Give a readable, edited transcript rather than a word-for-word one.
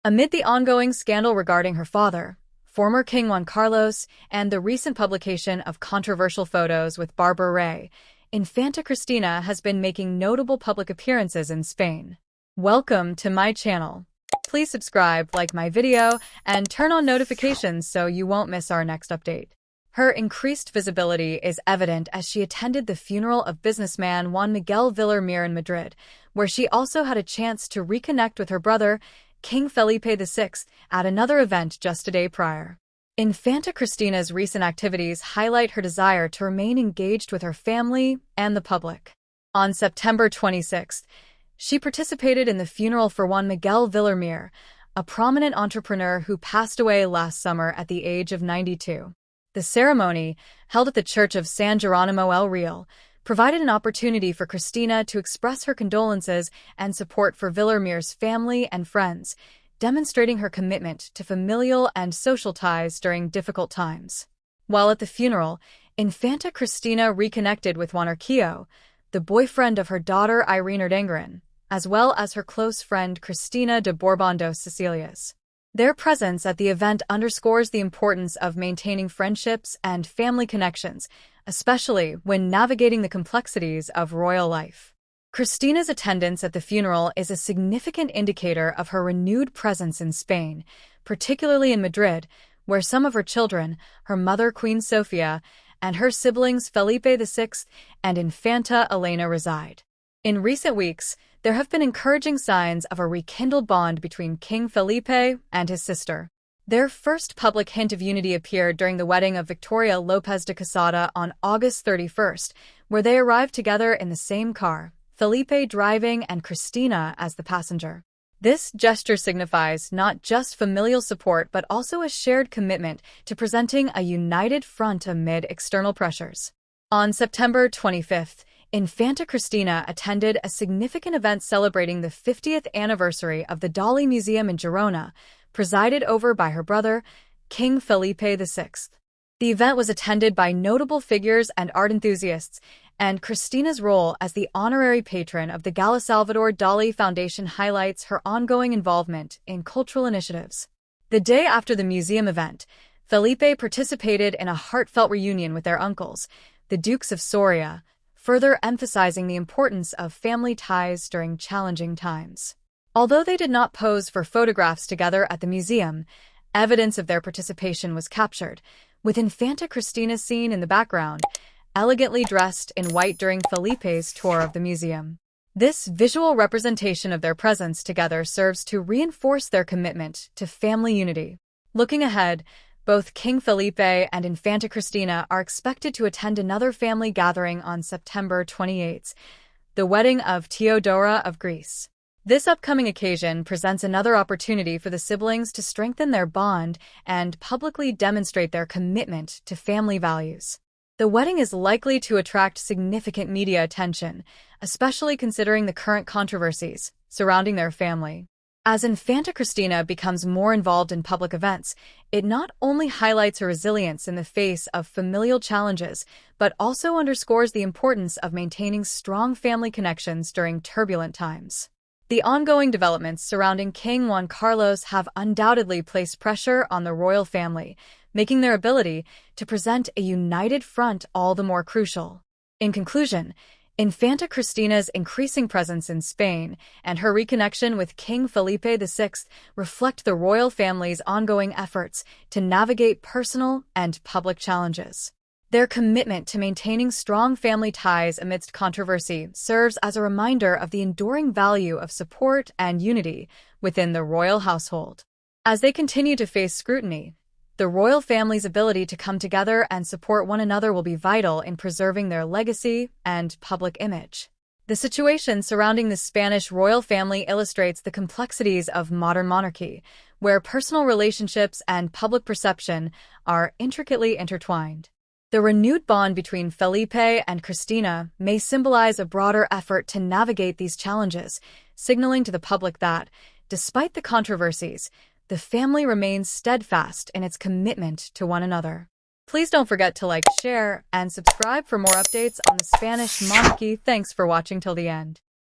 Amid the ongoing scandal regarding her father, former King Juan Carlos, and the recent publication of controversial photos with Barbara Ray, Infanta Cristina has been making notable public appearances in Spain. Welcome to my channel. Please subscribe, like my video, and turn on notifications so you won't miss our next update. Her increased visibility is evident as she attended the funeral of businessman Juan Miguel Villarmir in Madrid, where she also had a chance to reconnect with her brother, King Felipe VI, at another event just a day prior. Infanta Cristina's recent activities highlight her desire to remain engaged with her family and the public. On September 26th, she participated in the funeral for Juan Miguel Villarmir, a prominent entrepreneur who passed away last summer at the age of 92. The ceremony, held at the Church of San Jerónimo el Real, provided an opportunity for Cristina to express her condolences and support for Villarmir's family and friends, demonstrating her commitment to familial and social ties during difficult times. While at the funeral, Infanta Cristina reconnected with Juan Arquillo, the boyfriend of her daughter Irene Urdangarin, as well as her close friend Cristina de Borbón dos Sicilias. Their presence at the event underscores the importance of maintaining friendships and family connections, especially when navigating the complexities of royal life. Cristina's attendance at the funeral is a significant indicator of her renewed presence in Spain, particularly in Madrid, where some of her children, her mother Queen Sofia, and her siblings Felipe VI and Infanta Elena reside. In recent weeks, there have been encouraging signs of a rekindled bond between King Felipe and his sister. Their first public hint of unity appeared during the wedding of Victoria López de Quesada on August 31st, where they arrived together in the same car, Felipe driving and Cristina as the passenger. This gesture signifies not just familial support but also a shared commitment to presenting a united front amid external pressures. On September 25th, Infanta Cristina attended a significant event celebrating the 50th anniversary of the Dalí Museum in Girona, presided over by her brother, King Felipe VI. The event was attended by notable figures and art enthusiasts, and Cristina's role as the honorary patron of the Gala Salvador Dalí Foundation highlights her ongoing involvement in cultural initiatives. The day after the museum event, Felipe participated in a heartfelt reunion with their uncles, the Dukes of Soria, further emphasizing the importance of family ties during challenging times. Although they did not pose for photographs together at the museum, evidence of their participation was captured, with Infanta Cristina seen in the background, elegantly dressed in white during Felipe's tour of the museum. This visual representation of their presence together serves to reinforce their commitment to family unity. Looking ahead, both King Felipe and Infanta Cristina are expected to attend another family gathering on September 28, the wedding of Theodora of Greece. This upcoming occasion presents another opportunity for the siblings to strengthen their bond and publicly demonstrate their commitment to family values. The wedding is likely to attract significant media attention, especially considering the current controversies surrounding their family. As Infanta Cristina becomes more involved in public events, it not only highlights her resilience in the face of familial challenges, but also underscores the importance of maintaining strong family connections during turbulent times. The ongoing developments surrounding King Juan Carlos have undoubtedly placed pressure on the royal family, making their ability to present a united front all the more crucial. In conclusion, Infanta Cristina's increasing presence in Spain and her reconnection with King Felipe VI reflect the royal family's ongoing efforts to navigate personal and public challenges. Their commitment to maintaining strong family ties amidst controversy serves as a reminder of the enduring value of support and unity within the royal household. As they continue to face scrutiny, the royal family's ability to come together and support one another will be vital in preserving their legacy and public image. The situation surrounding the Spanish royal family illustrates the complexities of modern monarchy, where personal relationships and public perception are intricately intertwined. The renewed bond between Felipe and Cristina may symbolize a broader effort to navigate these challenges, signaling to the public that, despite the controversies, the family remains steadfast in its commitment to one another. Please don't forget to like, share, and subscribe for more updates on the Spanish monarchy. Thanks for watching till the end.